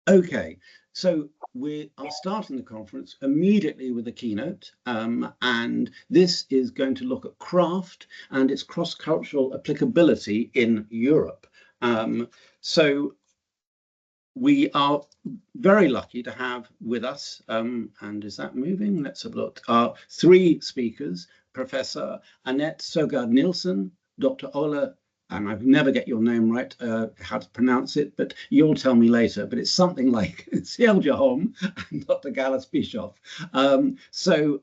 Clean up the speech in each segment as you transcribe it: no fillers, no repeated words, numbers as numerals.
Okay, so we are starting the conference immediately with a keynote, and this is going to look at craft and its cross-cultural applicability in Europe. So we are very lucky to have with us, and is that moving? Let's have a look. Our three speakers, Professor Annette Søgaard-Nielsen, Dr. Ola, and I never get your name right, how to pronounce it, but you'll tell me later, but it's something like Sjelgerholm and Dr. Gallus Bischoff. So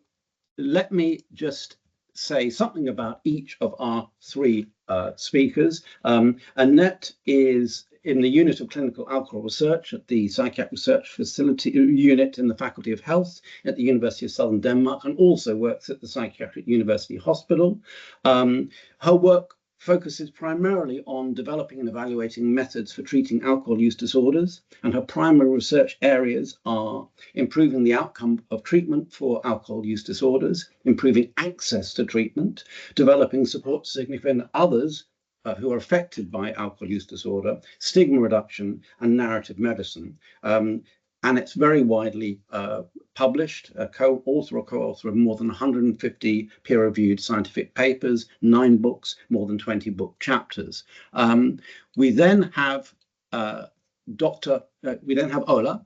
let me just say something about each of our three speakers. Annette is in the Unit of Clinical Alcohol Research at the Psychiatric Research Facility Unit in the Faculty of Health at the University of Southern Denmark, and also works at the Psychiatric University Hospital. Her work focuses primarily on developing and evaluating methods for treating alcohol use disorders, and her primary research areas are improving the outcome of treatment for alcohol use disorders, improving access to treatment, developing support to significant others who are affected by alcohol use disorder, stigma reduction, and narrative medicine. And it's very widely published, a co-author or co-author of more than 150 peer-reviewed scientific papers, 9 books, more than 20 book chapters. We then have Ola.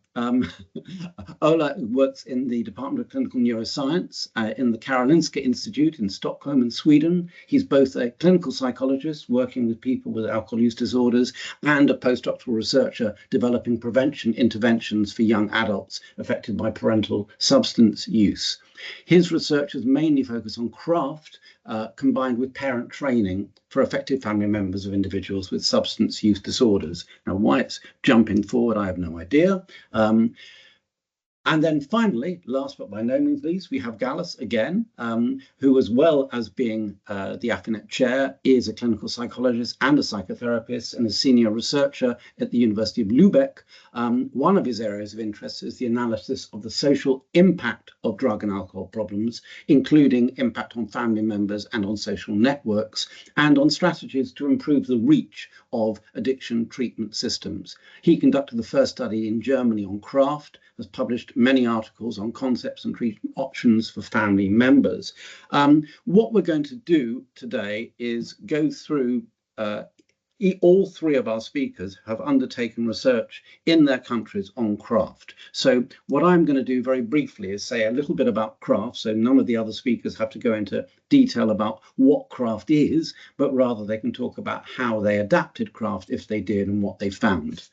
Ola works in the Department of Clinical Neuroscience in the Karolinska Institute in Stockholm in Sweden. He's both a clinical psychologist working with people with alcohol use disorders and a postdoctoral researcher developing prevention interventions for young adults affected by parental substance use. His research is mainly focused on craft combined with parent training for effective family members of individuals with substance use disorders. Now, why it's jumping forward, I have no idea. And then finally, last but by no means least, we have Gallus again, who, as well as being the AFINet chair, is a clinical psychologist and a psychotherapist and a senior researcher at the University of Lübeck. One of his areas of interest is the analysis of the social impact of drug and alcohol problems, including impact on family members and on social networks, and on strategies to improve the reach of addiction treatment systems. He conducted the first study in Germany on craft, has published many articles on concepts and treatment options for family members. What we're going to do today is go through all three of our speakers have undertaken research in their countries on craft. So what I'm going to do very briefly is say a little bit about craft, so none of the other speakers have to go into detail about what craft is, but rather they can talk about how they adapted craft if they did and what they found.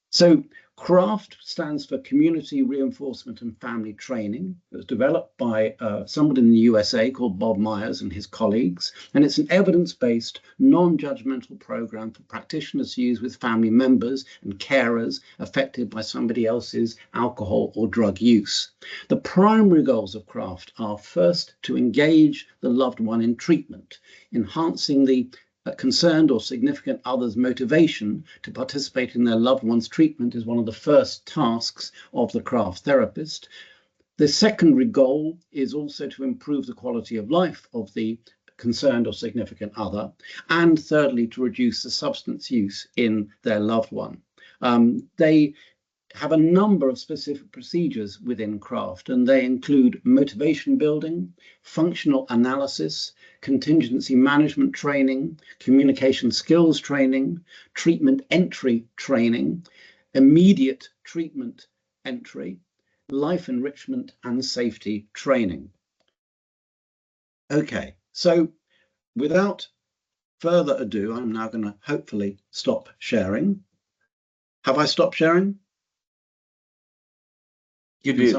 So CRAFT stands for Community Reinforcement and Family Training. It was developed by someone in the USA called Bob Myers and his colleagues, and it's an evidence-based, non-judgmental program for practitioners to use with family members and carers affected by somebody else's alcohol or drug use. The primary goals of CRAFT are first to engage the loved one in treatment, enhancing the concerned or significant others' motivation to participate in their loved one's treatment is one of the first tasks of the craft therapist. The secondary goal is also to improve the quality of life of the concerned or significant other, and thirdly, to reduce the substance use in their loved one. They have a number of specific procedures within craft, and they include motivation building, functional analysis, contingency management training, communication skills training, treatment entry training, immediate treatment entry, life enrichment and safety training. Okay, so without further ado, I'm now going to hopefully stop sharing. Have I stopped sharing? You did.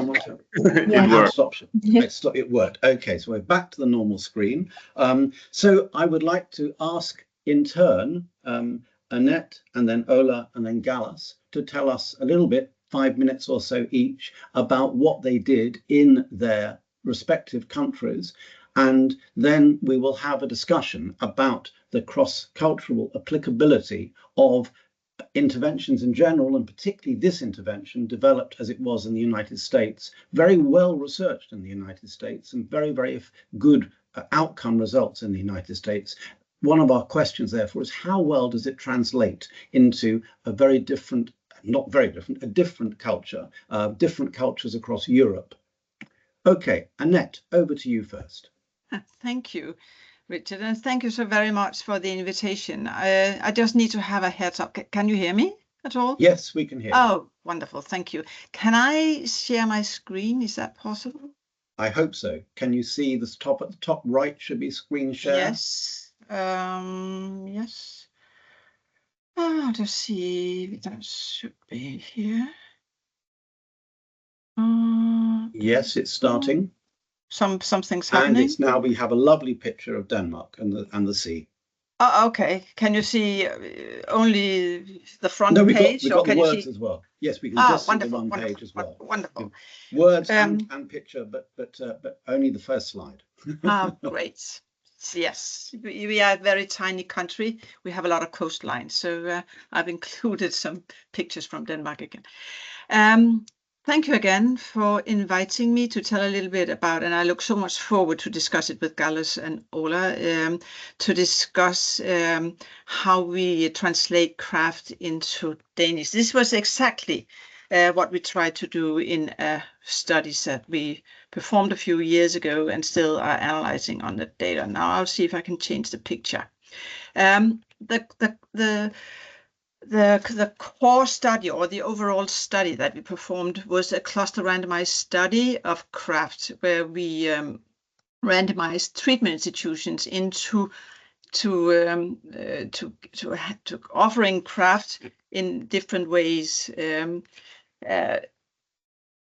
It worked. Okay, so we're back to the normal screen. So I would like to ask in turn Annette and then Ola and then Gallus to tell us a little bit, 5 minutes or so each, about what they did in their respective countries. And then we will have a discussion about the cross-cultural applicability of interventions in general, and particularly this intervention developed as it was in the United States, very well researched in the United States and very, very good outcome results in the United States, one of our questions, therefore, is how well does it translate into a very different, not very different, a different culture, different cultures across Europe? Okay, Annette, over to you first. Thank you, Richard, and thank you so very much for the invitation. I just need to have a heads up. Can you hear me at all? Yes, we can hear you. Oh, wonderful. Thank you. Can I share my screen? Is that possible? I hope so. Can you see the top at the top right should be screen share? Yes. Yes. Oh, let's see. That should be here. Yes, it's starting. Something's happening. And it's now, we have a lovely picture of Denmark and the sea. Oh, okay. Can you see only the front no, page? We've got the words as well. Yes, we can just see the one page as well. Wonderful. Words and picture, but only the first slide. Great. Yes, we are a very tiny country. We have a lot of coastline, so I've included some pictures from Denmark again. Thank you again for inviting me to tell a little bit about, and I look so much forward to discuss it with Gallus and Ola, to discuss how we translate craft into Danish. This was exactly what we tried to do in a study that we performed a few years ago and still are analyzing on the data. Now I'll see if I can change the picture. The core study, or the overall study that we performed, was a cluster randomized study of craft, where we randomized treatment institutions into offering craft in different ways. In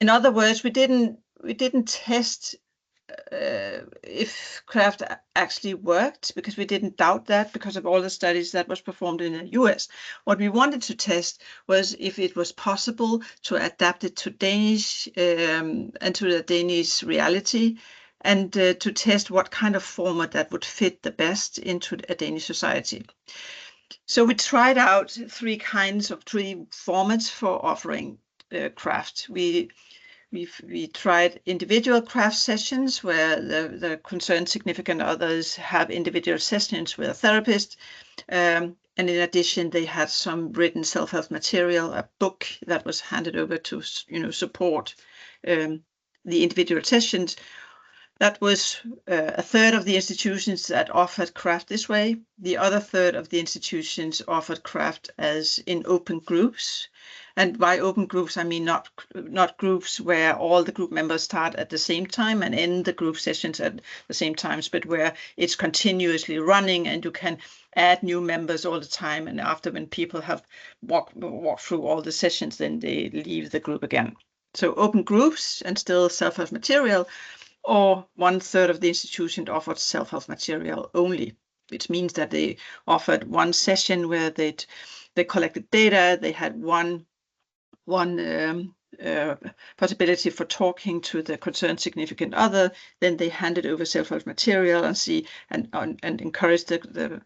other words, we didn't test if craft actually worked, because we didn't doubt that because of all the studies that was performed in the US. What we wanted to test was if it was possible to adapt it to Danish and to the Danish reality, and to test what kind of format that would fit the best into a Danish society. So we tried out three formats for offering craft. We tried individual craft sessions, where the concerned significant others have individual sessions with a therapist. And in addition, they had some written self-help material, a book that was handed over to support the individual sessions. That was a third of the institutions that offered craft this way. The other third of the institutions offered craft as in open groups. And by open groups, I mean not groups where all the group members start at the same time and end the group sessions at the same times, but where it's continuously running and you can add new members all the time. And after, when people have walked through all the sessions, then they leave the group again. So open groups and still self-help material, or 1/3 of the institution offered self-help material only, which means that they offered one session where they collected data. They had one possibility for talking to the concerned significant other. Then they handed over self-help material and encouraged the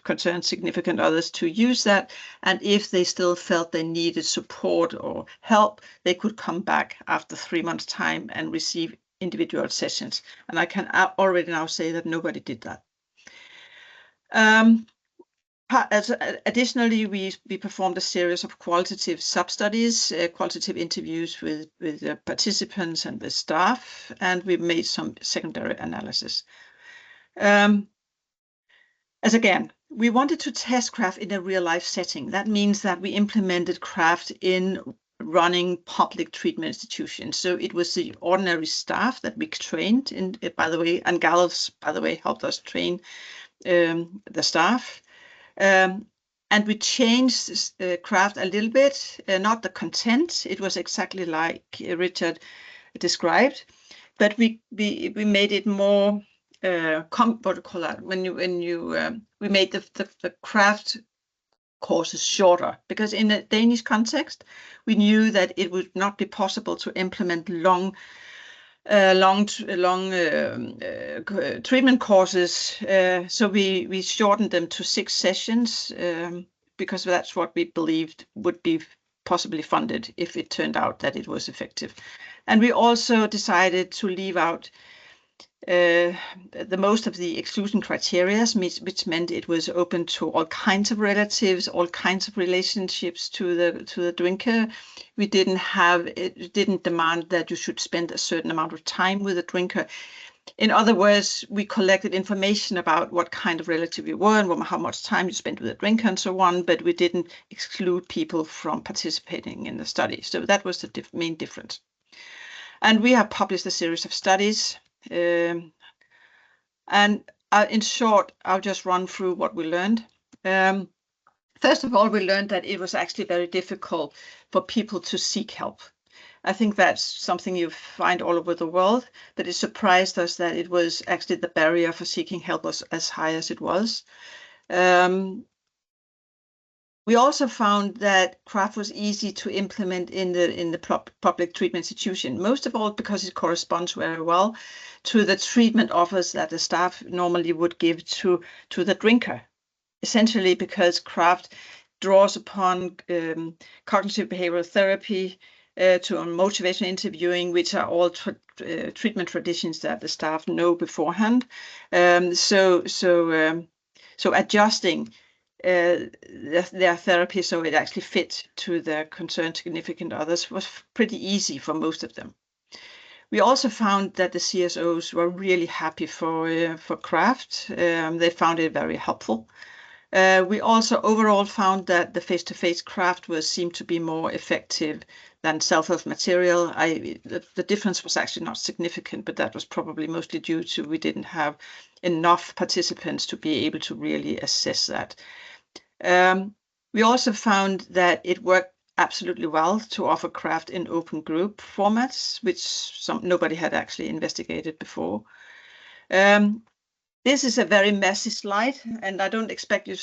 concerned significant others to use that. And if they still felt they needed support or help, they could come back after 3 months' time and receive individual sessions. And I can already now say that nobody did that. Additionally, we performed a series of qualitative sub-studies, qualitative interviews with participants and with staff, and we made some secondary analysis. As again, we wanted to test craft in a real-life setting. That means that we implemented craft in running public treatment institutions. So it was the ordinary staff that we trained in, by the way, and Gallus, by the way, helped us train the staff. And we changed craft a little bit, not the content. It was exactly like Richard described, but we made it more what do you call that? We made the craft courses shorter, because in a Danish context, we knew that it would not be possible to implement long treatment courses. So we shortened them to 6 sessions because that's what we believed would be possibly funded if it turned out that it was effective. And we also decided to leave out the most of the exclusion criteria, which meant it was open to all kinds of relatives, all kinds of relationships to the drinker. We didn't demand that you should spend a certain amount of time with the drinker. In other words, we collected information about what kind of relative you were and how much time you spent with the drinker and so on, but we didn't exclude people from participating in the study. So that was the main difference. And we have published a series of studies. In short, I'll just run through what we learned. First of all, we learned that it was actually very difficult for people to seek help. I think that's something you find all over the world, but it surprised us that it was actually the barrier for seeking help was as high as it was. We also found that craft was easy to implement in the public treatment institution, most of all because it corresponds very well to the treatment offers that the staff normally would give to the drinker. Essentially because craft draws upon cognitive behavioral therapy, to motivation interviewing, which are all treatment traditions that the staff know beforehand. So adjusting their therapy so it actually fit to their concerned significant others was pretty easy for most of them. We also found that the CSOs were really happy for craft. They found it very helpful. We also overall found that the face-to-face craft seemed to be more effective than self-help material. The difference was actually not significant, but that was probably mostly due to we didn't have enough participants to be able to really assess that. We also found that it worked absolutely well to offer craft in open group formats, which nobody had actually investigated before. This is a very messy slide, and I don't expect you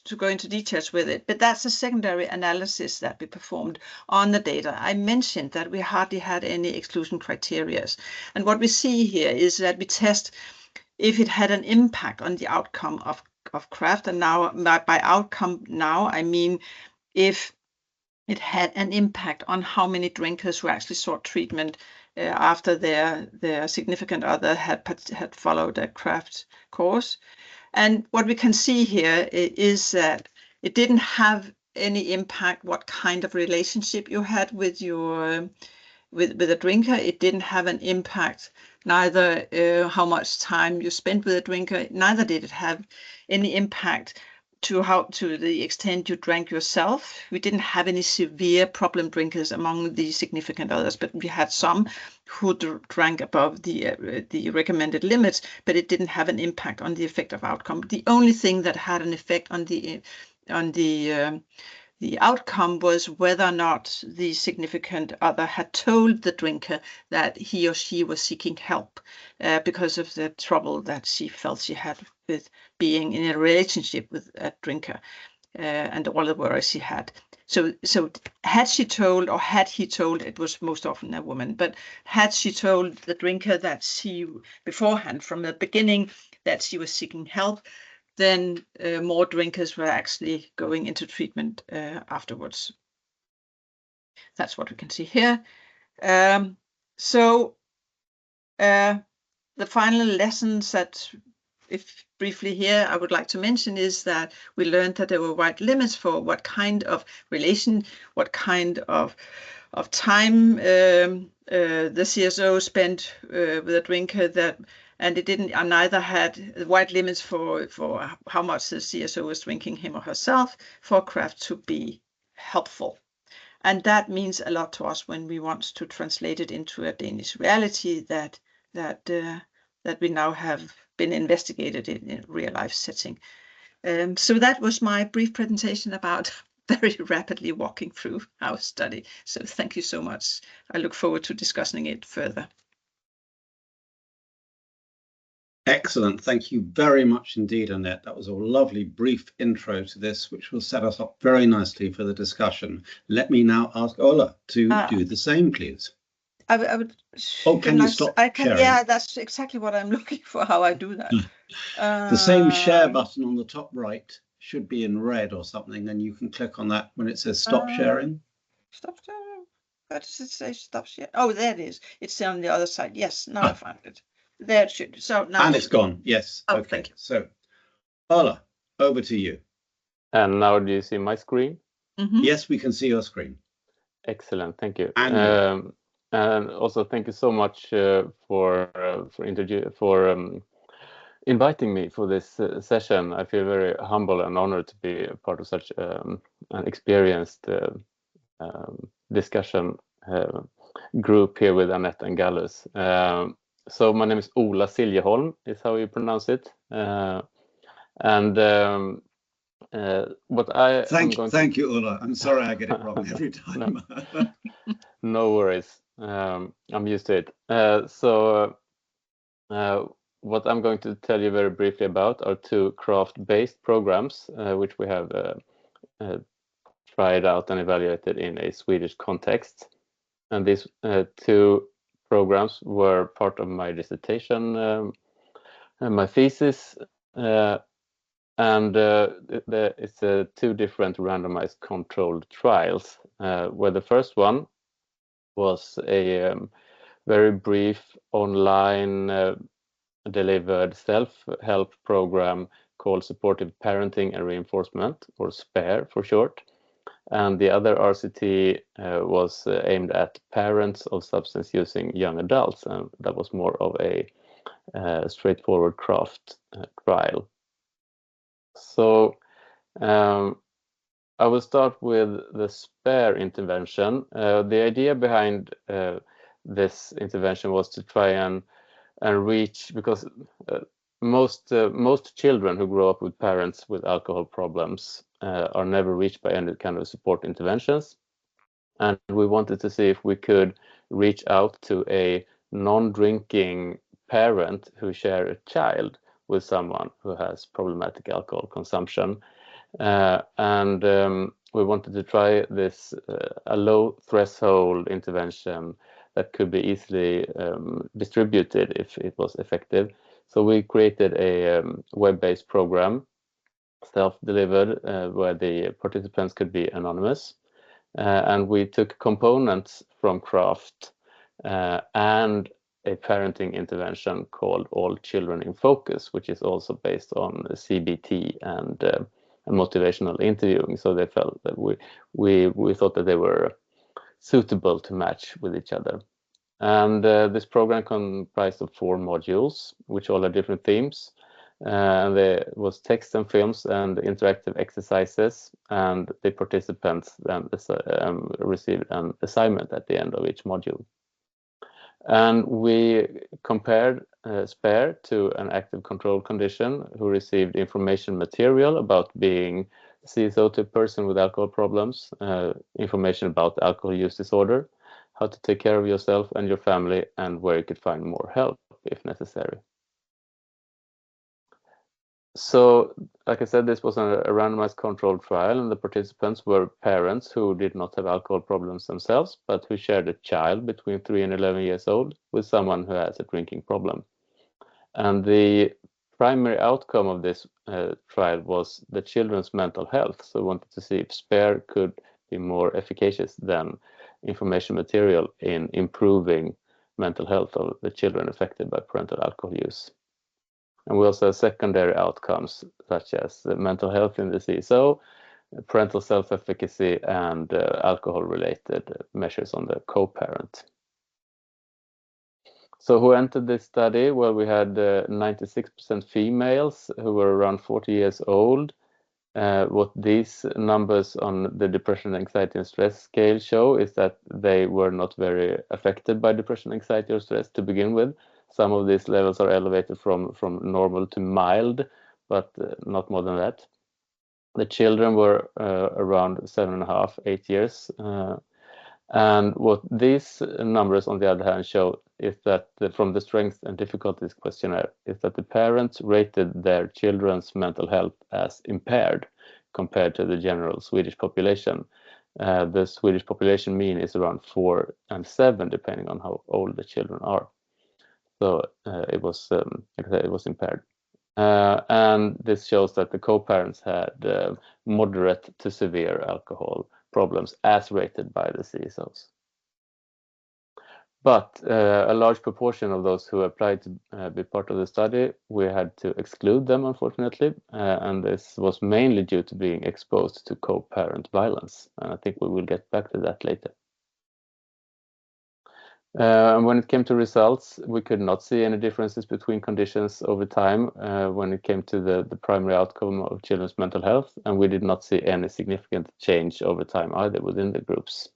to go into details with it, but that's a secondary analysis that we performed on the data. I mentioned that we hardly had any exclusion criteria. And what we see here is that we test if it had an impact on the outcome of craft. And now by outcome now, I mean if it had an impact on how many drinkers who actually sought treatment after their significant other had followed a craft course. And what we can see here is that it didn't have any impact what kind of relationship you had with your with a drinker. It didn't have an impact neither how much time you spent with a drinker, neither did it have any impact to the extent you drank yourself. We didn't have any severe problem drinkers among the significant others, but we had some who drank above the recommended limits, but it didn't have an impact on the effect of outcome. The only thing that had an effect on the outcome was whether or not the significant other had told the drinker that he or she was seeking help because of the trouble that she felt she had with being in a relationship with a drinker and all the worries she had. So had she told, or had he told, it was most often a woman, but had she told the drinker that she beforehand from the beginning that she was seeking help, then more drinkers were actually going into treatment afterwards. That's what we can see here. The final lessons that, if briefly here, I would like to mention is that we learned that there were wide limits for what kind of relation, what kind of time the CSO spent with a drinker, and it didn't, neither had wide limits for how much the CSO was drinking him or herself for craft to be helpful. And that means a lot to us when we want to translate it into a Danish reality that we now have been investigated in a real life setting. So that was my brief presentation about very rapidly walking through our study. So thank you so much. I look forward to discussing it further. Excellent. Thank you very much indeed, Annette. That was a lovely brief intro to this, which will set us up very nicely for the discussion. Let me now ask Ola to do the same, please. I would. Oh, can you stop sharing? Yeah, that's exactly what I'm looking for, how I do that. The same share button on the top right should be in red or something, and you can click on that when it says stop sharing. Stop sharing? Where does it say stop sharing? Oh, there it is. It's on the other side. Yes, now I found it. There it should. So now And it's gone. Yes. Oh, okay. thank you. So, Ola, over to you. And now do you see my screen? Mm-hmm. Yes, we can see your screen. Excellent, thank you. And also thank you so much for inviting me for this session. I feel very humble and honored to be a part of such an experienced discussion group here with Annette and Gallus. So my name is Ola Siljeholm, is how you pronounce it. What I thank you, Ola. I'm sorry I get it wrong every time. No worries. I'm used to it. What I'm going to tell you very briefly about are two craft-based programs, which we have tried out and evaluated in a Swedish context. And these two programs were part of my dissertation and my thesis. It's two different randomized controlled trials, where the first one was a very brief online delivered self-help program called Supportive Parenting and Reinforcement, or SPARE for short. And the other RCT was aimed at parents of substance using young adults, and that was more of a straightforward craft trial. So I will start with the SPARE intervention. The idea behind this intervention was to try and reach, because most children who grow up with parents with alcohol problems are never reached by any kind of support interventions. And we wanted to see if we could reach out to a non-drinking parent who share a child with someone who has problematic alcohol consumption. We wanted to try this a low threshold intervention that could be easily distributed if it was effective. So we created a web-based program, self-delivered, where the participants could be anonymous. And we took components from craft and a parenting intervention called All Children in Focus, which is also based on CBT and motivational interviewing. So they felt that we thought that they were suitable to match with each other. And this program comprised of 4 modules, which all had different themes. There was text and films and interactive exercises, and the participants then received an assignment at the end of each module. And we compared SPARE to an active control condition who received information material about being CSO to a person with alcohol problems, information about alcohol use disorder, how to take care of yourself and your family, and where you could find more help if necessary. So, like I said, this was a randomized controlled trial, and the participants were parents who did not have alcohol problems themselves, but who shared a child between 3 and 11 years old with someone who has a drinking problem. And the primary outcome of this trial was the children's mental health. So we wanted to see if SPARE could be more efficacious than information material in improving mental health of the children affected by parental alcohol use. And we also have secondary outcomes such as mental health in the CSO, parental self-efficacy, and alcohol-related measures on the co-parent. So who entered this study? Well, we had 96% females who were around 40 years old. What these numbers on the depression, anxiety, and stress scale show is that they were not very affected by depression, anxiety, or stress to begin with. Some of these levels are elevated from normal to mild, but not more than that. The children were around 7.5, 8 years. And what these numbers, on the other hand, show is that from the strengths and difficulties questionnaire, is that the parents rated their children's mental health as impaired compared to the general Swedish population. The Swedish population mean is around 4 and 7, depending on how old the children are. So it was, like I said, it was impaired. And this shows that the co-parents had moderate to severe alcohol problems as rated by the CSOs. But a large proportion of those who applied to be part of the study, we had to exclude them, unfortunately, and this was mainly due to being exposed to co-parent violence. And I think we will get back to that later. When it came to results, we could not see any differences between conditions over time when it came to the primary outcome of children's mental health, and we did not see any significant change over time either within the groups.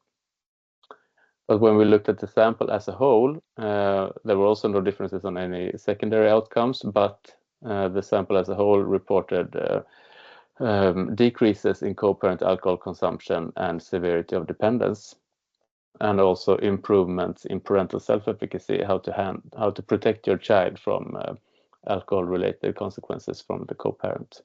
But when we looked at the sample as a whole, there were also no differences on any secondary outcomes, but the sample as a whole reported decreases in co-parent alcohol consumption and severity of dependence, and also improvements in parental self-efficacy, how to protect your child from alcohol-related consequences from the co-parent.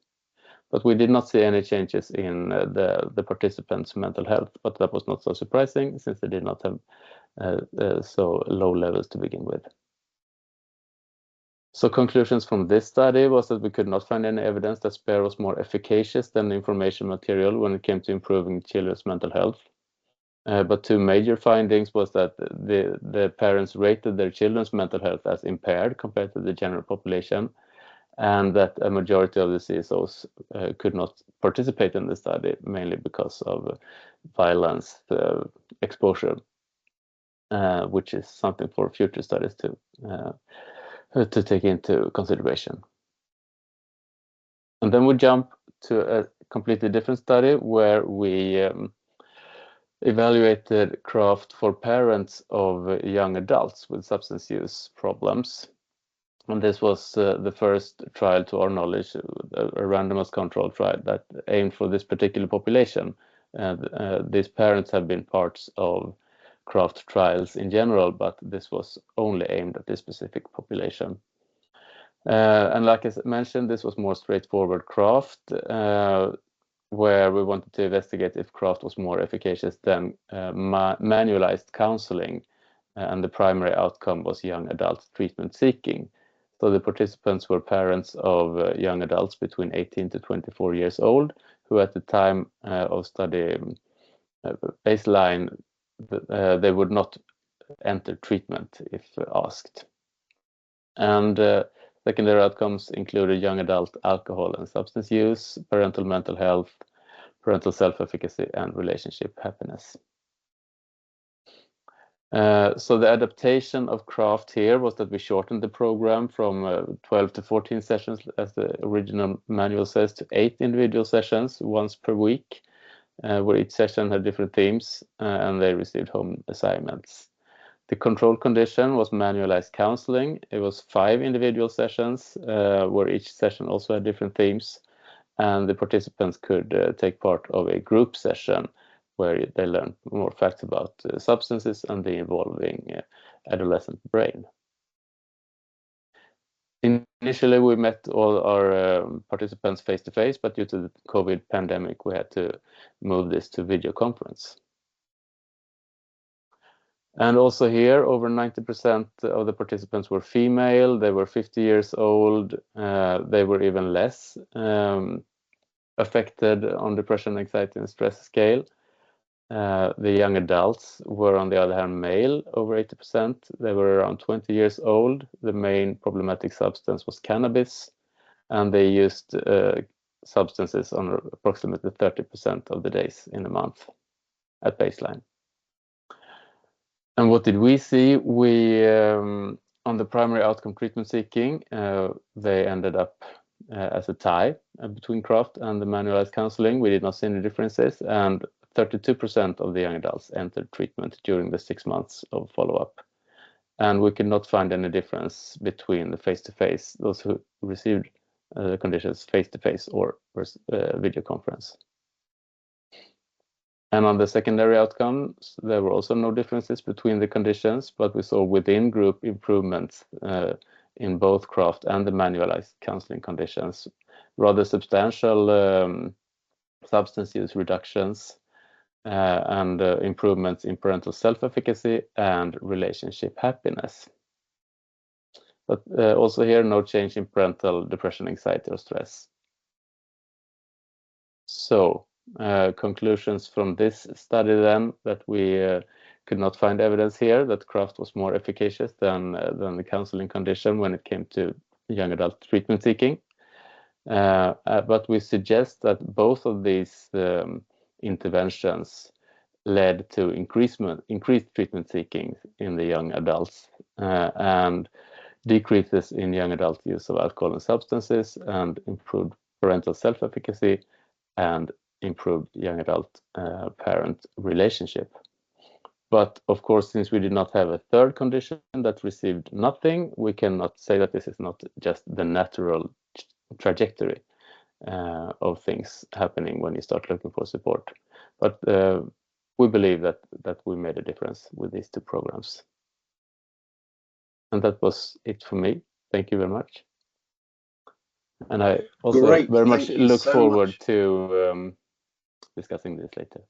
But we did not see any changes in the participants' mental health, but that was not so surprising since they did not have so low levels to begin with. So conclusions from this study was that we could not find any evidence that SPARE was more efficacious than the information material when it came to improving children's mental health. But two major findings was that the parents rated their children's mental health as impaired compared to the general population, and that a majority of the CSOs could not participate in the study, mainly because of violence exposure, which is something for future studies to take into consideration. And then we jump to a completely different study where we evaluated craft for parents of young adults with substance use problems. And this was the first trial, to our knowledge, a randomized control trial that aimed for this particular population. These parents have been parts of craft trials in general, but this was only aimed at this specific population. And like I mentioned, this was more straightforward craft, where we wanted to investigate if craft was more efficacious than manualized counseling, and the primary outcome was young adult treatment seeking. So the participants were parents of young adults between 18 to 24 years old, who at the time of study baseline, they would not enter treatment if asked. And secondary outcomes included young adult alcohol and substance use, parental mental health, parental self-efficacy, and relationship happiness. So the adaptation of craft here was that we shortened the program from 12 to 14 sessions, as the original manual says, to 8 individual sessions once per week, where each session had different themes, and they received home assignments. The control condition was manualized counseling. It was 5 individual sessions, where each session also had different themes, and the participants could take part of a group session where they learn more facts about substances and the evolving adolescent brain. Initially, we met all our participants face-to-face, but due to the COVID pandemic, we had to move this to video conference. And also here, over 90% of the participants were female. They were 50 years old. They were even less affected on depression, anxiety, and stress scale. The young adults were, on the other hand, male, over 80%. They were around 20 years old. The main problematic substance was cannabis, and they used substances on approximately 30% of the days in a month at baseline. And what did we see? We, on the primary outcome treatment seeking, they ended up as a tie between craft and the manualized counseling. We did not see any differences, and 32% of the young adults entered treatment during the 6 months of follow-up. And we could not find any difference between the face-to-face, those who received the conditions face-to-face or video conference. And on the secondary outcomes, there were also no differences between the conditions, but we saw within group improvements in both craft and the manualized counseling conditions, rather substantial substance use reductions, and improvements in parental self-efficacy and relationship happiness. But also here, no change in parental depression, anxiety, or stress. So conclusions from this study then, that we could not find evidence here that craft was more efficacious than the counseling condition when it came to young adult treatment seeking. But we suggest that both of these interventions led to increased treatment seeking in the young adults and decreases in young adult use of alcohol and substances, and improved parental self-efficacy and improved young adult parent relationship. But of course, since we did not have a third condition that received nothing, we cannot say that this is not just the natural trajectory of things happening when you start looking for support. But we believe that we made a difference with these two programs. And that was it for me. Thank you very much. And I also very much look forward to discussing this later.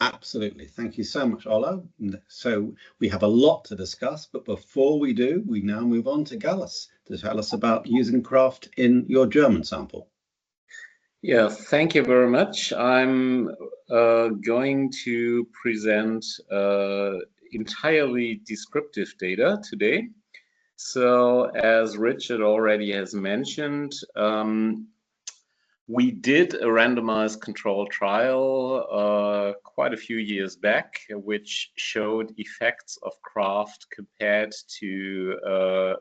Absolutely. Thank you so much, Olo. So we have a lot to discuss, but before we do, we now move on to Gallus to tell us about using craft in your German sample. Yeah, thank you very much. I'm going to present entirely descriptive data today. So as Richard already has mentioned, we did a randomized controlled trial quite a few years back, which showed effects of craft compared to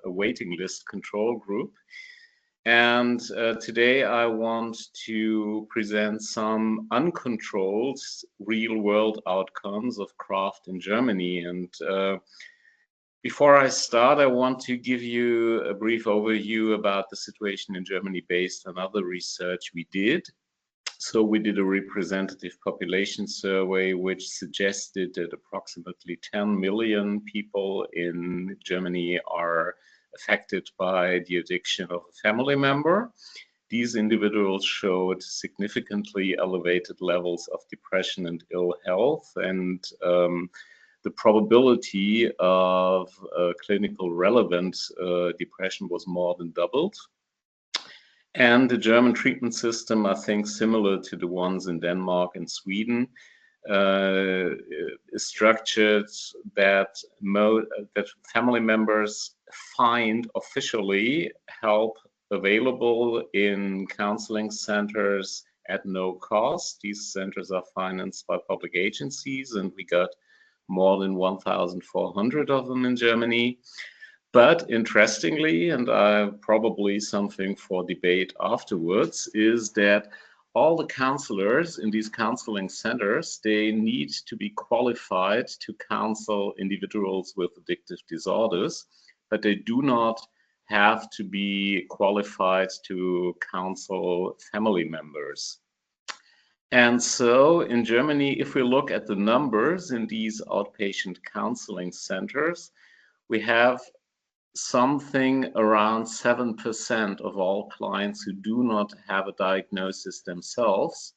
a waiting list control group. And today I want to present some uncontrolled real-world outcomes of craft in Germany. And before I start, I want to give you a brief overview about the situation in Germany based on other research we did. So we did a representative population survey, which suggested that approximately 10 million people in Germany are affected by the addiction of a family member. These individuals showed significantly elevated levels of depression and ill health, and the probability of clinical relevant depression was more than doubled. And the German treatment system, I think similar to the ones in Denmark and Sweden, is structured that family members find officially help available in counseling centers at no cost. These centers are financed by public agencies, and we got more than 1,400 of them in Germany. But interestingly, and probably something for debate afterwards, is that all the counselors in these counseling centers, they need to be qualified to counsel individuals with addictive disorders, but they do not have to be qualified to counsel family members. And so in Germany, if we look at the numbers in these outpatient counseling centers, we have something around 7% of all clients who do not have a diagnosis themselves.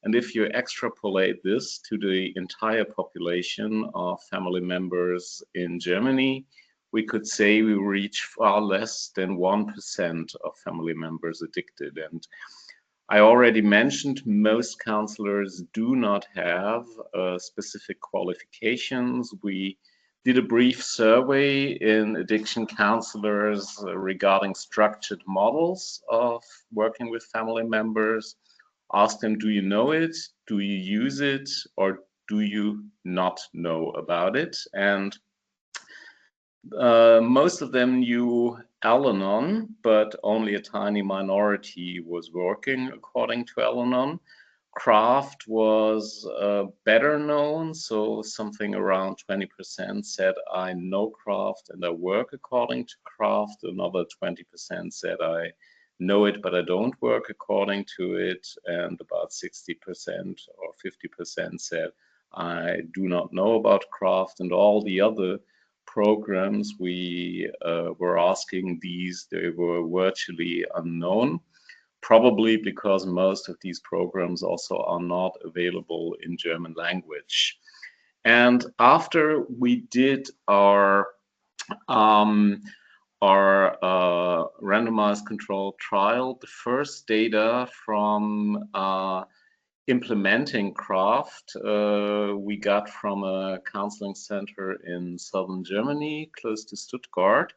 And if you extrapolate this to the entire population of family members in Germany, we could say we reach far less than 1% of family members addicted. And I already mentioned most counselors do not have specific qualifications. We did a brief survey in addiction counselors regarding structured models of working with family members. Asked them, do you know it? Do you use it? Or do you not know about it? And most of them knew Al-Anon, but only a tiny minority was working according to Al-Anon. Craft was better known, so something around 20% said I know craft and I work according to craft. Another 20% said I know it, but I don't work according to it. And about 60% or 50% said I do not know about craft. And all the other programs we were asking these, they were virtually unknown. Probably because most of these programs also are not available in German language. And after we did our randomized controlled trial, the first data from implementing craft we got from a counseling center in southern Germany, close to Stuttgart.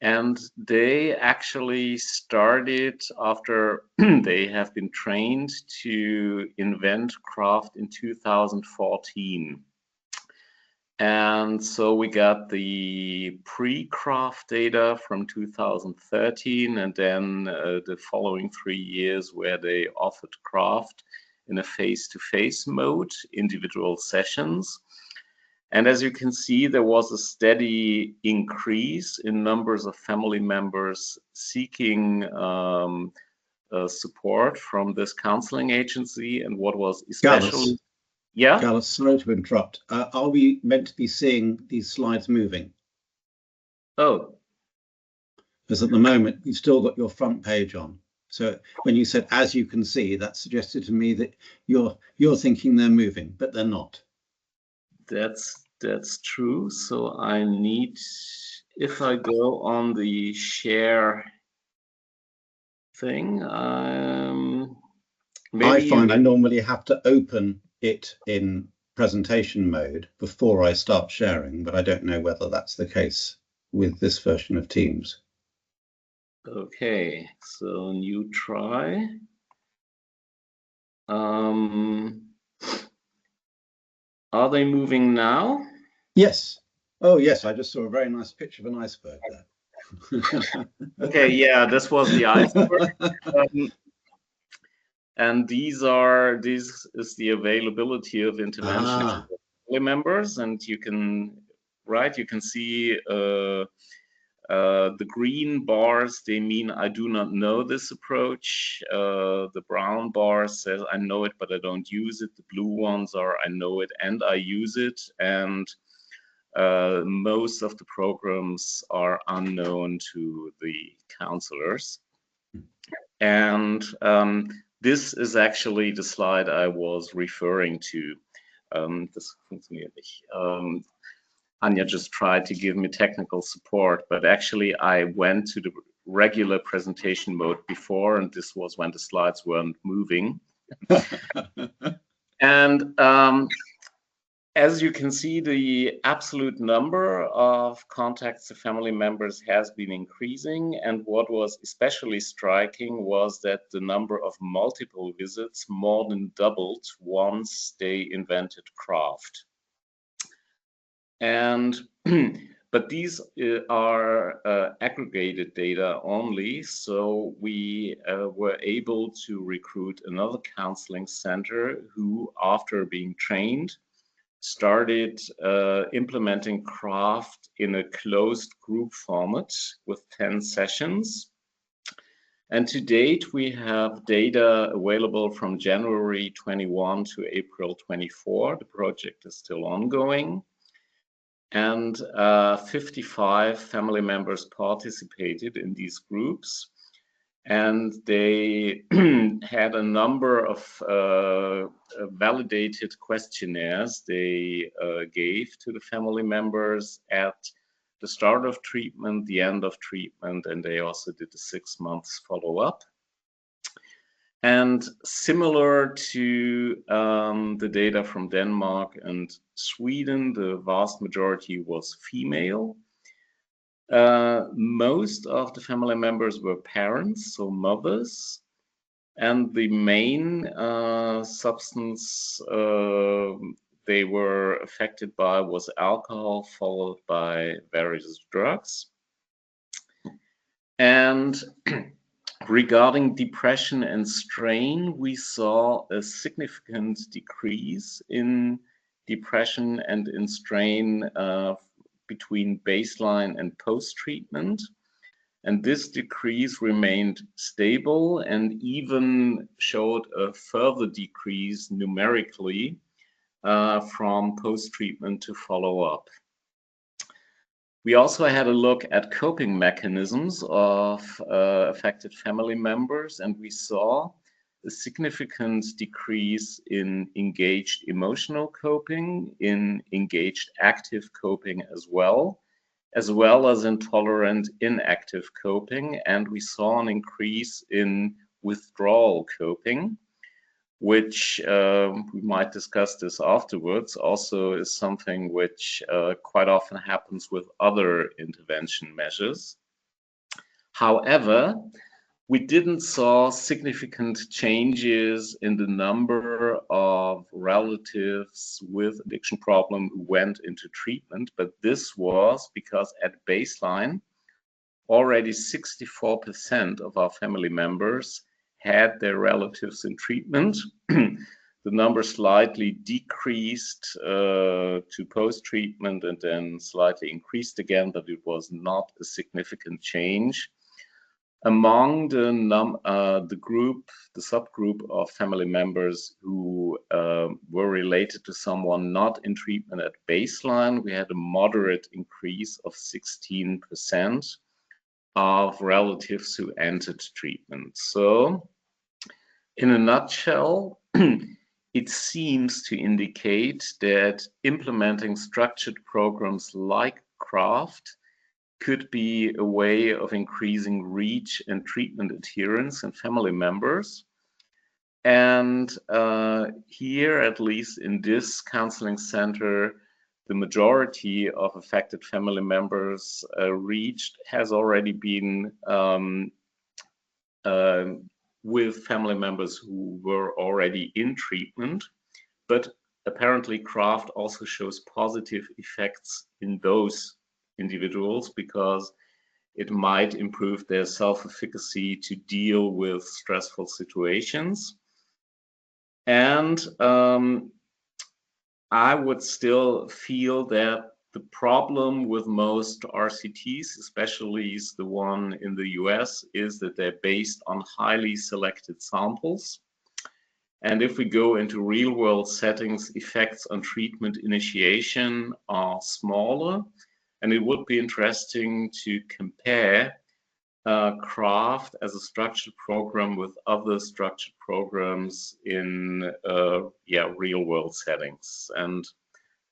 And they actually started after they have been trained to invent craft in 2014. And so we got the pre-craft data from 2013, and then the following 3 years where they offered craft in a face-to-face mode, individual sessions. And as you can see, there was a steady increase in numbers of family members seeking support from this counseling agency. And what was especially... Yeah? Gallus, sorry to interrupt. Are we meant to be seeing these slides moving? Oh. Because at the moment, you've still got your front page on. So when you said, as you can see, that suggested to me that you're thinking they're moving, but they're not. That's true. So I need, if I go on the share thing, maybe I find I normally have to open it in presentation mode before I start sharing, but I don't know whether that's the case with this version of Teams. Okay, so new try. Are they moving now? Yes. Oh, yes. I just saw a very nice picture of an iceberg there. Okay, yeah, this was the iceberg. And this is the availability of intervention for family members, and you can see the green bars, they mean I do not know this approach. The brown bar says I know it, but I don't use it. The blue ones are I know it and I use it. And most of the programs are unknown to the counselors. And this is actually the slide I was referring to. Das funktioniert nicht. Anja just tried to give me technical support, but actually I went to the regular presentation mode before, and this was when the slides weren't moving. And as you can see, the absolute number of contacts to family members has been increasing, and what was especially striking was that the number of multiple visits more than doubled once they invented craft. And but these are aggregated data only, so we were able to recruit another counseling center who, after being trained, started implementing craft in a closed group format with 10 sessions. And to date, we have data available from January 21 to April 24. The project is still ongoing. And 55 family members participated in these groups, and they had a number of validated questionnaires they gave to the family members at the start of treatment, the end of treatment, and they also did a 6 months follow-up. And similar to the data from Denmark and Sweden, the vast majority was female. Most of the family members were parents, so mothers. And the main substance they were affected by was alcohol, followed by various drugs. And regarding depression and strain, we saw a significant decrease in depression and in strain between baseline and post-treatment. And this decrease remained stable and even showed a further decrease numerically from post-treatment to follow-up. We also had a look at coping mechanisms of affected family members, and we saw a significant decrease in engaged emotional coping, in engaged active coping as well as intolerant inactive coping, and we saw an increase in withdrawal coping. which we might discuss this afterwards, also is something which quite often happens with other intervention measures. However, we didn't saw significant changes in the number of relatives with addiction problem who went into treatment, but this was because at baseline, already 64% of our family members had their relatives in treatment. The number slightly decreased to post-treatment and then slightly increased again, but it was not a significant change. Among the subgroup of family members who were related to someone not in treatment at baseline, we had a moderate increase of 16% of relatives who entered treatment. So, in a nutshell, it seems to indicate that implementing structured programs like CRAFT could be a way of increasing reach and treatment adherence in family members. And here, at least in this counseling center, the majority of affected family members reached has already been with family members who were already in treatment, but apparently CRAFT also shows positive effects in those individuals because it might improve their self-efficacy to deal with stressful situations. And I would still feel that the problem with most RCTs, especially the one in the US, is that they're based on highly selected samples. And if we go into real-world settings, effects on treatment initiation are smaller. And it would be interesting to compare CRAFT as a structured program with other structured programs in real-world settings. And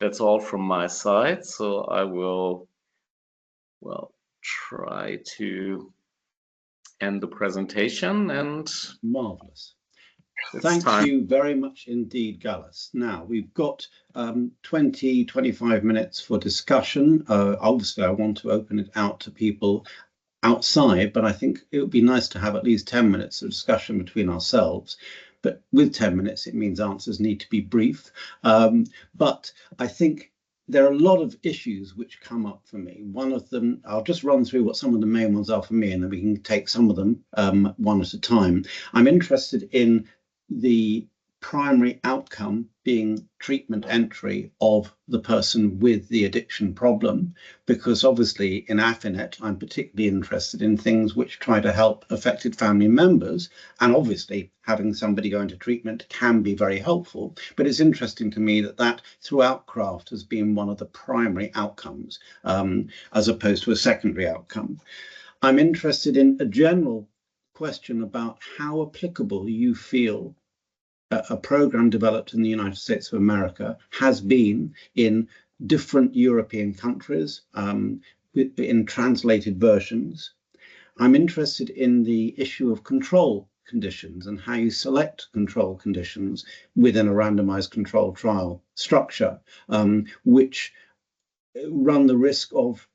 that's all from my side. So I will, try to end the presentation. And marvelous. Thank you very much indeed, Gallus. Now, we've got 20-25 minutes for discussion. Obviously, I want to open it out to people outside, but I think it would be nice to have at least 10 minutes of discussion between ourselves. But with 10 minutes, it means answers need to be brief. But I think there are a lot of issues which come up for me. One of them, I'll just run through what some of the main ones are for me, and then we can take some of them one at a time. I'm interested in the primary outcome being treatment entry of the person with the addiction problem, because obviously in AFINet, I'm particularly interested in things which try to help affected family members. And obviously having somebody go into treatment can be very helpful. But it's interesting to me that throughout CRAFT has been one of the primary outcomes as opposed to a secondary outcome. I'm interested in a general question about how applicable you feel a program developed in the United States of America has been in different European countries in translated versions. I'm interested in the issue of control conditions and how you select control conditions within a randomized controlled trial structure, which run the risk of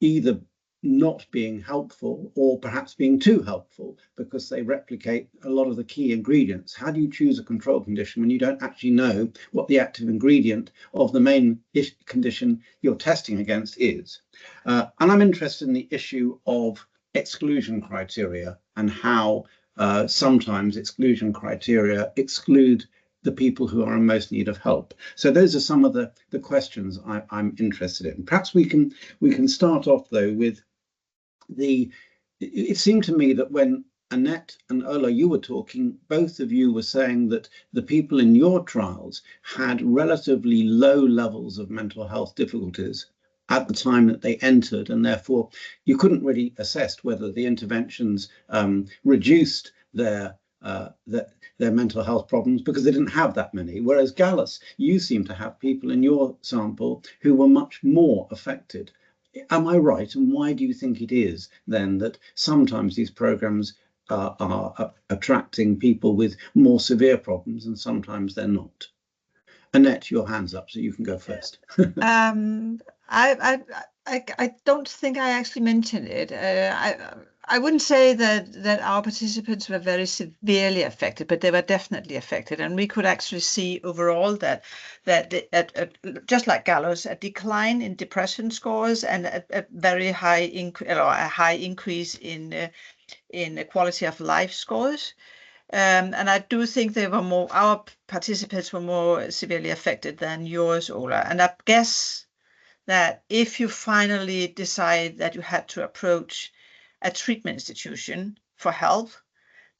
either not being helpful or perhaps being too helpful because they replicate a lot of the key ingredients. How do you choose a control condition when you don't actually know what the active ingredient of the main condition you're testing against is? And I'm interested in the issue of exclusion criteria and how sometimes exclusion criteria exclude the people who are in most need of help. So those are some of the questions I'm interested in. Perhaps we can start off though with it seemed to me that when Annette and Ola, you were talking, both of you were saying that the people in your trials had relatively low levels of mental health difficulties at the time that they entered, and therefore you couldn't really assess whether the interventions reduced their mental health problems because they didn't have that many. Whereas Gallus, you seem to have people in your sample who were much more affected. Am I right? And why do you think it is then that sometimes these programs are attracting people with more severe problems, and sometimes they're not. Annette, your hand's up, so you can go first. I don't think I actually mentioned it. I wouldn't say that our participants were very severely affected, but they were definitely affected, and we could actually see overall that just like Gallows, a decline in depression scores and a very high increase in quality of life scores. And I do think they were more, our participants were more severely affected than yours, Ola. And I guess that if you finally decide that you had to approach a treatment institution for help,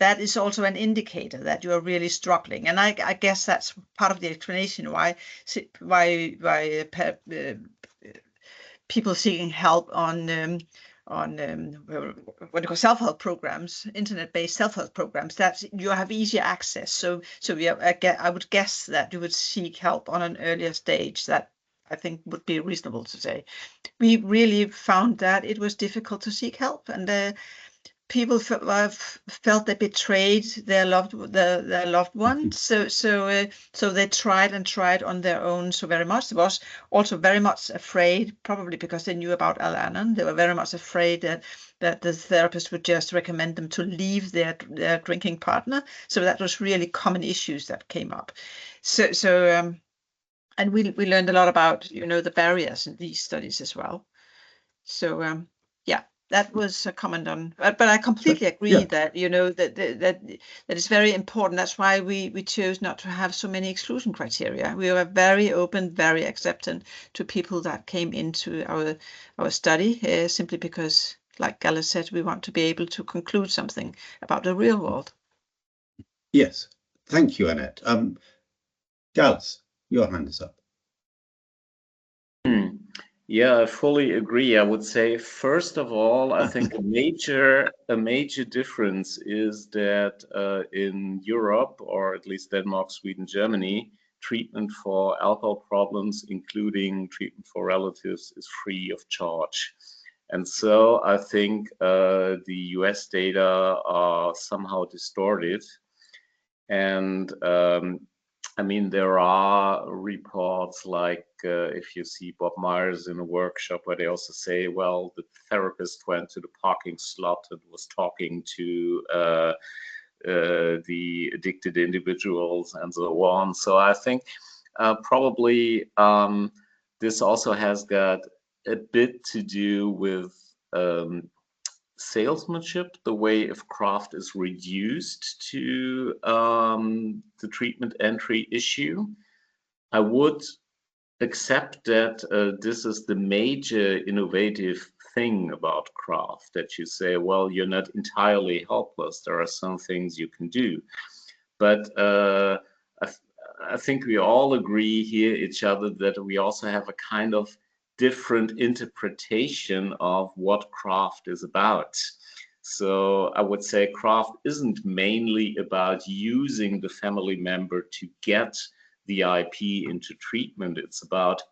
that is also an indicator that you are really struggling. And I guess that's part of the explanation why people seeking help on what you call self-help programs, internet-based self-help programs, that you have easier access. So I would guess that you would seek help on an earlier stage. That I think would be reasonable to say. We really found that it was difficult to seek help, and people felt they betrayed their loved ones. So they tried on their own so very much. They was also very much afraid, probably because they knew about Al-Anon. They were very much afraid that the therapist would just recommend them to leave their drinking partner. So that was really common issues that came up. And we learned a lot about the barriers in these studies as well. So yeah, that was a comment on, but I completely agree that that is very important. That's why we chose not to have so many exclusion criteria. We were very open, very accepting to people that came into our study, simply because, like Gala said, we want to be able to conclude something about the real world. Yes, thank you, Annette. Gallus, your hand is up. Yeah, I fully agree. I would say, first of all, I think a major difference is that in Europe, or at least Denmark, Sweden, Germany, treatment for alcohol problems, including treatment for relatives, is free of charge. And so I think the US data are somehow distorted. And I mean, there are reports like if you see Bob Myers in a workshop where they also say, well, the therapist went to the parking slot and was talking to the addicted individuals and so on. So I think probably this also has got a bit to do with salesmanship, the way if craft is reduced to the treatment entry issue. I would accept that this is the major innovative thing about craft, that you say, well, you're not entirely helpless. There are some things you can do. But I think we all agree here each other that we also have a kind of different interpretation of what craft is about. So I would say craft isn't mainly about using the family member to get the IP into treatment. It's about,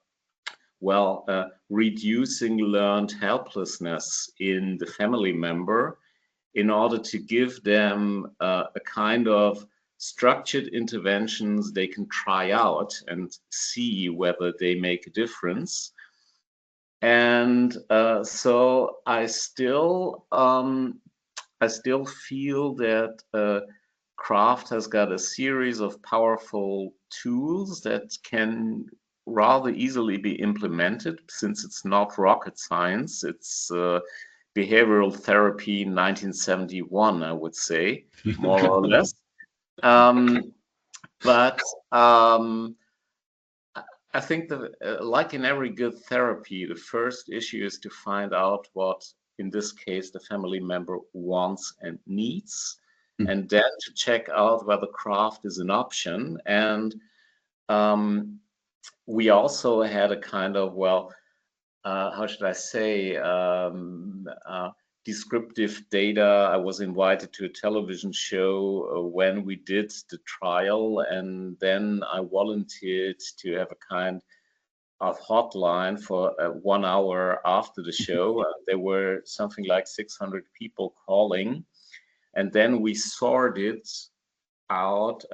well, reducing learned helplessness in the family member in order to give them a kind of structured interventions they can try out and see whether they make a difference. And so I still feel that craft has got a series of powerful tools that can rather easily be implemented, since it's not rocket science. It's behavioral therapy in 1971, I would say, more or less. But I think that, like in every good therapy, the first issue is to find out what, in this case, the family member wants and needs, and then to check out whether craft is an option. And we also had a kind of, well, how should I say, descriptive data. I was invited to a television show when we did the trial, and then I volunteered to have a kind of hotline for 1 hour after the show. There were something like 600 people calling, And then we sorted out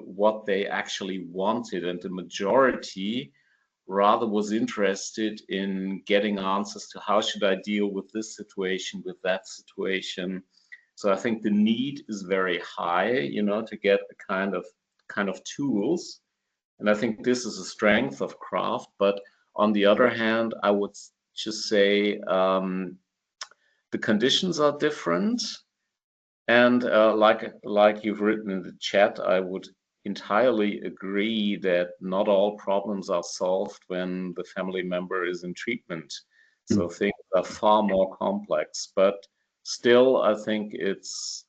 what they actually wanted, and the majority rather was interested in getting answers to how should I deal with this situation, with that situation. So I think the need is very high, you know, to get a kind of tools. And I think this is a strength of craft. But on the other hand, I would just say the conditions are different. And like you've written in the chat, I would entirely agree that not all problems are solved when the family member is in treatment. So things are far more complex, but still, I think it's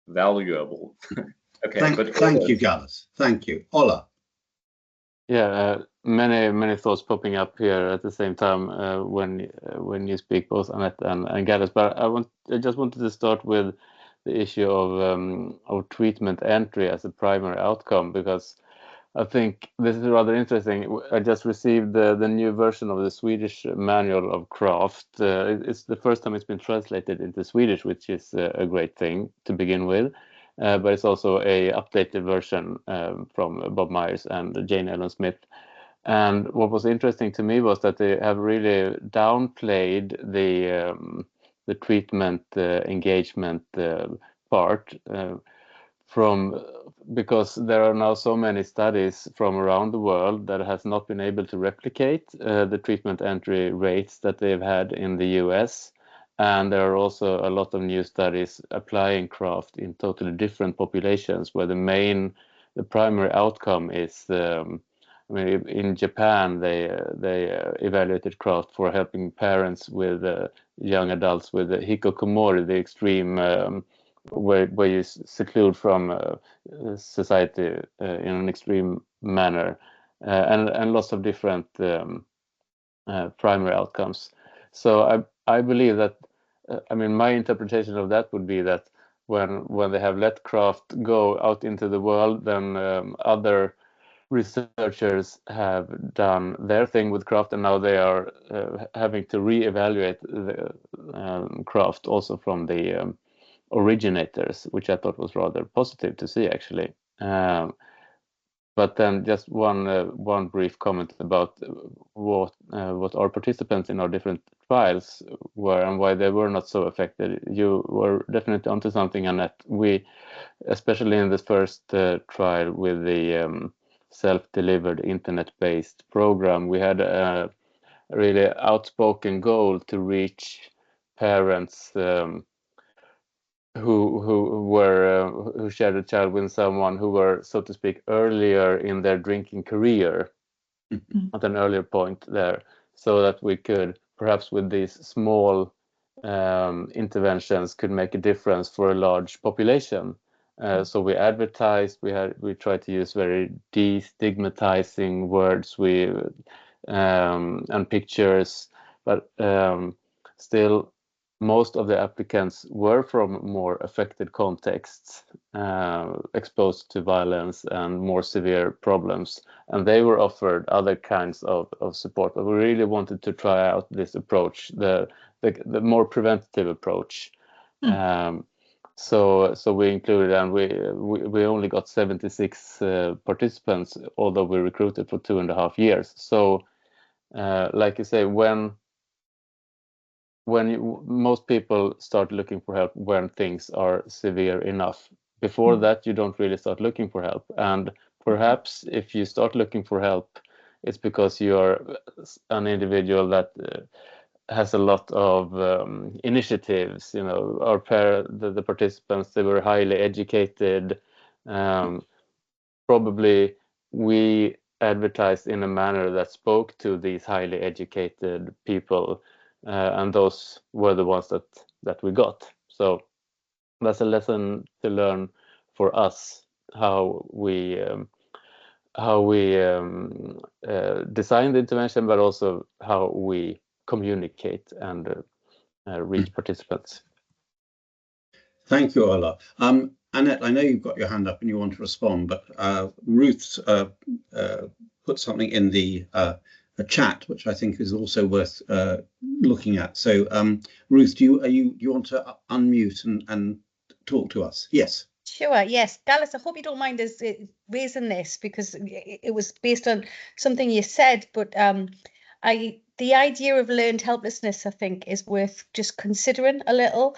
valuable. Okay, thank you, Gallus. Thank you. Ola. Yeah, many thoughts popping up here at the same time when you speak, both Annette and Gallus. But I just wanted to start with the issue of treatment entry as a primary outcome, because I think this is rather interesting. I just received the new version of the Swedish manual of craft. It's the first time it's been translated into Swedish, which is a great thing to begin with. But it's also a updated version from Bob Myers and Jane Ellen Smith. And what was interesting to me was that they have really downplayed the treatment engagement part because there are now so many studies from around the world that has not been able to replicate the treatment entry rates that they've had in the US. And there are also a lot of new studies applying craft in totally different populations, where the primary outcome is, I mean, in Japan, they evaluated craft for helping parents with young adults with hikikomori, the extreme where you seclude from society in an extreme manner, and lots of different primary outcomes. So I believe that, I mean, my interpretation of that would be that when they have let craft go out into the world, then other researchers have done their thing with craft, and now they are having to reevaluate the craft also from the originators, which I thought was rather positive to see, actually. But then just one brief comment about what our participants in our different trials were and why they were not so affected. You were definitely onto something, Annette. We, especially in this first trial with the self-delivered internet-based program, we had a really outspoken goal to reach parents who shared a child with someone who were, so to speak, earlier in their drinking career, at an earlier point there, so that we could perhaps with these small interventions could make a difference for a large population. So we advertised, we tried to use very destigmatizing words, and pictures, but still most of the applicants were from more affected contexts, exposed to violence and more severe problems, and they were offered other kinds of support. But we really wanted to try out this approach, the more preventative approach. So we included, and we only got 76 participants, although we recruited for 2.5 years. So like you say, when most people start looking for help when things are severe enough. Before that, you don't really start looking for help. And perhaps if you start looking for help, it's because you're an individual that has a lot of initiatives. You know, the participants, they were highly educated. Probably we advertised in a manner that spoke to these highly educated people. And those were the ones that we got. So that's a lesson to learn for us, how we design the intervention, but also how we communicate and reach participants. Thank you, Ola. Annette, I know you've got your hand up and you want to respond, but Ruth's put something in the chat, which I think is also worth looking at. So, Ruth, do you want to unmute and talk to us. Yes. Sure, yes. Gallus, I hope you don't mind us raising this, because it was based on something you said, but the idea of learned helplessness, I think, is worth just considering a little.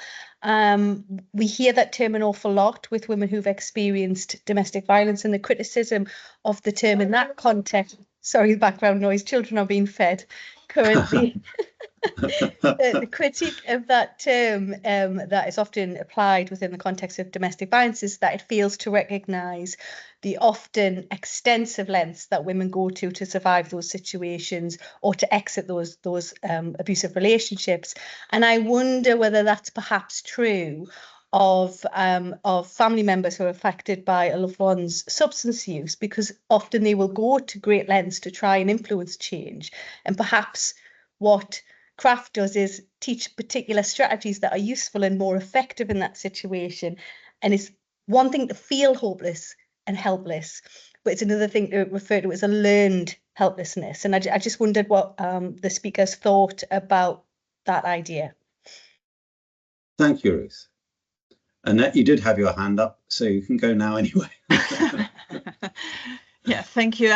We hear that term an awful lot with women who've experienced domestic violence, and the criticism of the term in that context. Sorry, background noise, children are being fed currently. The critique of that term that is often applied within the context of domestic violence is that it fails to recognise the often extensive lengths that women go to survive those situations or to exit those abusive relationships. And I wonder whether that's perhaps true of family members who are affected by a loved one's substance use, because often they will go to great lengths to try and influence change. And perhaps what CRAFT does is teach particular strategies that are useful and more effective in that situation. And it's one thing to feel hopeless and helpless, but it's another thing to refer to as a learned helplessness. And I just wondered what the speakers thought about that idea. Thank you, Ruth. Annette, you did have your hand up, so you can go now anyway. Yeah, thank you.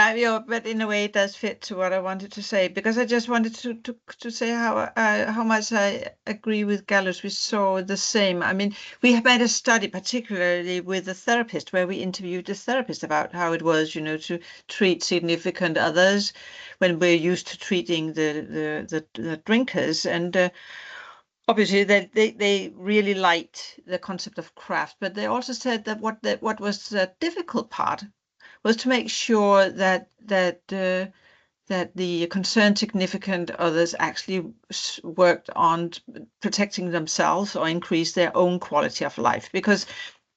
But in a way, it does fit to what I wanted to say, because I just wanted to say how much I agree with Gallus. We saw the same. I mean, we have made a study, particularly with a therapist, where we interviewed a therapist about how it was, to treat significant others when we're used to treating the drinkers. And obviously, they really liked the concept of CRAFT, but they also said that what was the difficult part was to make sure that the concerned significant others actually worked on protecting themselves or increase their own quality of life, because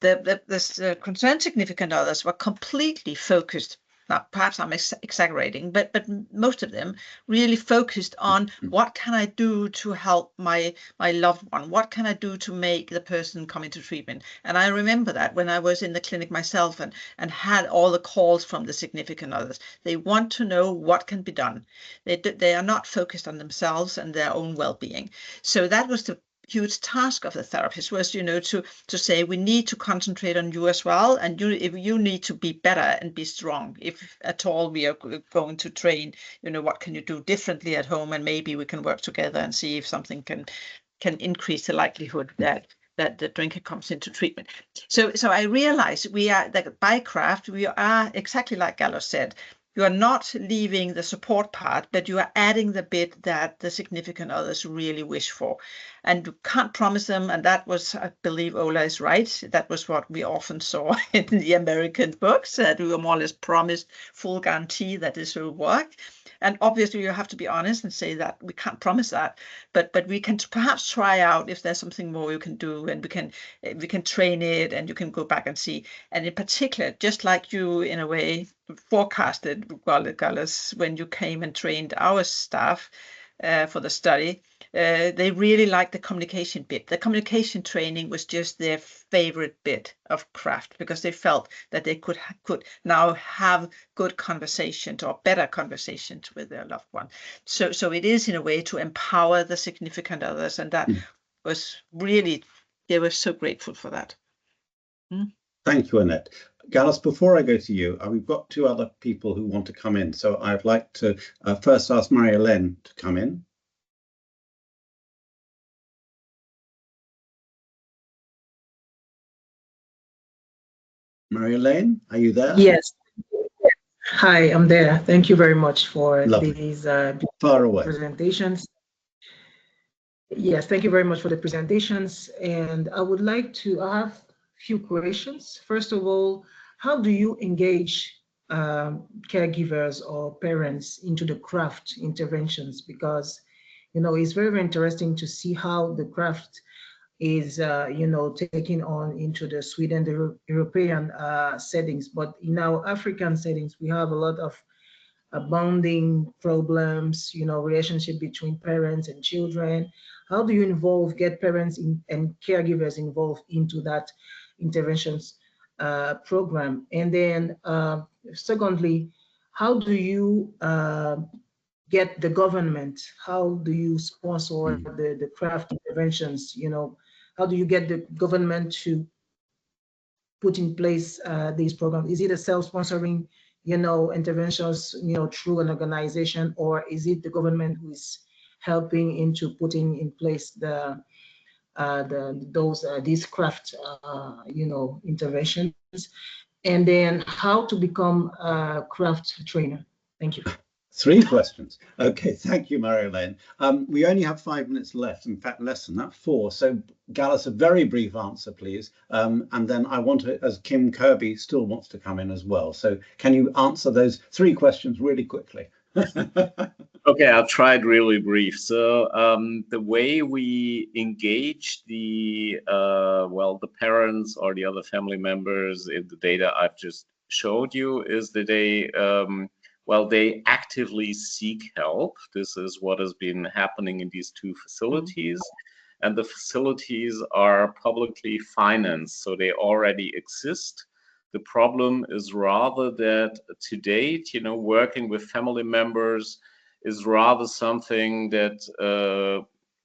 the concerned significant others were completely focused. Now, perhaps I'm exaggerating, but most of them really focused on what can I do to help my loved one? What can I do to make the person come into treatment? And I remember that when I was in the clinic myself and had all the calls from the significant others. They want to know what can be done. They are not focused on themselves and their own well-being. So that was the huge task of the therapist, was to say, we need to concentrate on you as well, and if you need to be better and be strong, if at all we are going to train, what can you do differently at home, and maybe we can work together and see if something can increase the likelihood that the drinker comes into treatment. So I realize we are, that by CRAFT, we are exactly like Gallus said. You are not leaving the support part, but you are adding the bit that the significant others really wish for. And you can't promise them, and that was, I believe Ola is right, that was what we often saw in the American books, that we were more or less promised full guarantee that this will work. And obviously you have to be honest and say that we can't promise that, but we can perhaps try out if there's something more you can do, and we can train it, and you can go back and see. And in particular, just like you in a way forecasted, Gallus, when you came and trained our staff for the study, they really liked the communication bit. The communication training was just their favorite bit of CRAFT, because they felt that they could now have good conversations or better conversations with their loved one. So it is in a way to empower the significant others, and that was really, they were so grateful for that. Thank you, Annette. Gallus, before I go to you, we've got two other people who want to come in. So I'd like to first ask Marie-Hélène to come in. Marie-Hélène, are you there? Yes. Hi, I'm there. Thank you very much for these presentations. Yes, thank you very much for the presentations. And I would like to, I have a few questions. First of all, how do you engage caregivers or parents into the CRAFT interventions? Because, it's very, very interesting to see how the CRAFT is, taking on into the Sweden, the European settings. But in our African settings, we have a lot of bonding problems, relationship between parents and children. How do you get parents and caregivers involved into that interventions program? And then secondly, how do you get the government? How do you sponsor the CRAFT interventions? How do you get the government to put in place these programs? Is it a self-sponsoring, interventions, through an organization, or is it the government who is helping into putting in place these craft, interventions? And then how to become a craft trainer? Thank you. 3 questions. Okay, thank you, Marie-Elaine. We only have 5 minutes left, in fact, less than that, 4. So Gallus, a very brief answer, please. And then I want to, as Kim Kirby still wants to come in as well. So can you answer those 3 questions really quickly? Okay, I'll try it really brief. So the way we engage the the parents or the other family members in the data I've just showed you is that they actively seek help. This is what has been happening in these 2 facilities. And the facilities are publicly financed, so they already exist. The problem is rather that to date, working with family members is rather something that,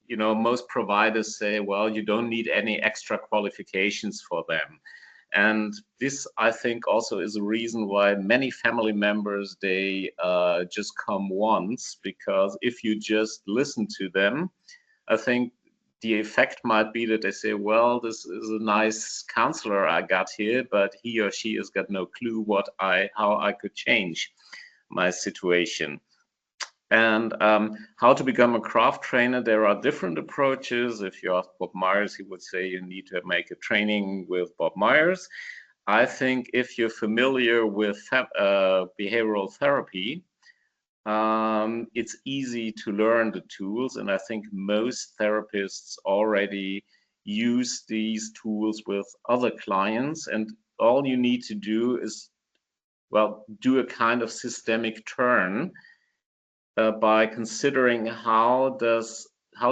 most providers say, well, you don't need any extra qualifications for them. And this, I think, also is a reason why many family members, they just come once, because if you just listen to them, I think the effect might be that they say, well, this is a nice counselor I got here, but he or she has got no clue how I could change my situation. And how to become a craft trainer, there are different approaches. If you ask Bob Myers, he would say you need to make a training with Bob Myers. I think if you're familiar with behavioral therapy, it's easy to learn the tools. And I think most therapists already use these tools with other clients. And all you need to do is, do a kind of systemic turn by considering how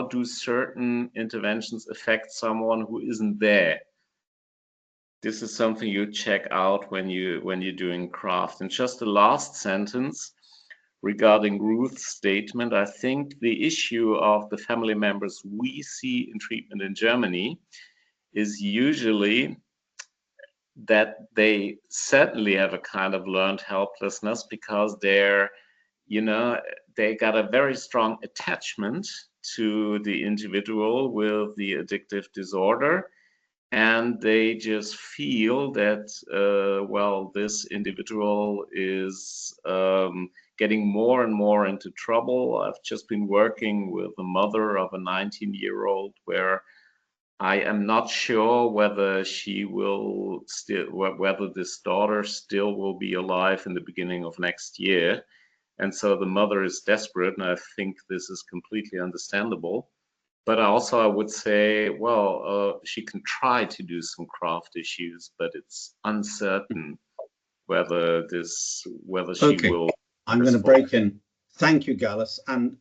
do certain interventions affect someone who isn't there. This is something you check out when you're doing craft. And just the last sentence regarding Ruth's statement, I think the issue of the family members we see in treatment in Germany is usually that they certainly have a kind of learned helplessness because they got a very strong attachment to the individual with the addictive disorder, and they just feel that this individual is getting more and more into trouble. I've just been working with the mother of a 19-year-old where I am not sure whether whether this daughter still will be alive in the beginning of next year. And so the mother is desperate, and I think this is completely understandable. But also I would say, she can try to do some craft issues, but it's uncertain whether she will. I'm going to break in. Thank you, Gallus. And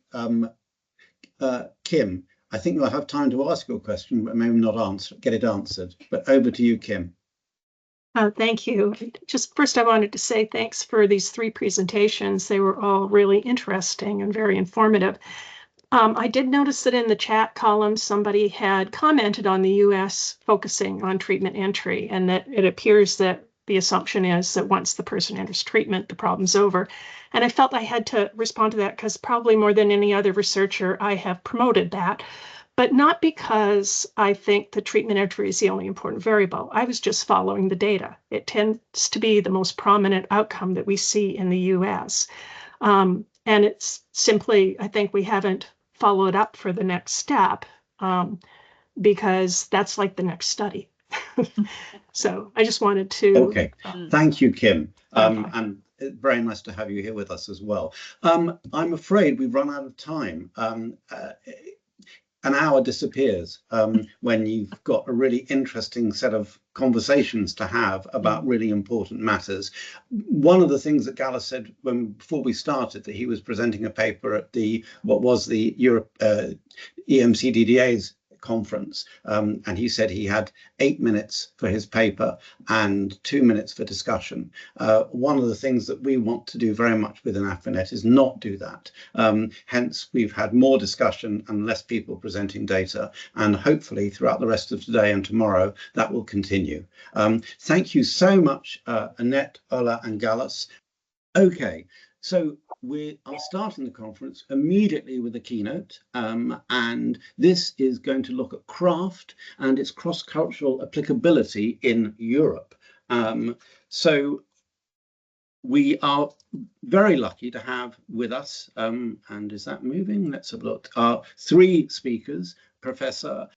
Kim, I think you'll have time to ask your question, but maybe not get it answered. But over to you, Kim. Thank you. Just first, I wanted to say thanks for these 3 presentations. They were all really interesting and very informative. I did notice that in the chat column, somebody had commented on the US focusing on treatment entry, and that it appears that the assumption is that once the person enters treatment, the problem's over. And I felt I had to respond to that because probably more than any other researcher, I have promoted that. But not because I think the treatment entry is the only important variable. I was just following the data. It tends to be the most prominent outcome that we see in the US. And it's simply, I think we haven't followed up for the next step because that's like the next study. So I just wanted to. Okay, thank you, Kim. And it's very nice to have you here with us as well. I'm afraid we've run out of time. An hour disappears when you've got a really interesting set of conversations to have about really important matters. One of the things that Gallus said before we started, that he was presenting a paper at what was the EMCDDA's conference. And he said he had 8 minutes for his paper and 2 minutes for discussion. One of the things that we want to do very much within AFINet is not do that. Hence, we've had more discussion and less people presenting data. And hopefully throughout the rest of today and tomorrow, that will continue. Thank you so much, Annette, Ola and Gallus. Okay, so we are starting the conference immediately with a keynote, and this is going to look at craft and its cross-cultural applicability in Europe. So we are very lucky to have with us, and is that moving? Let's have a look. 3 speakers, Professor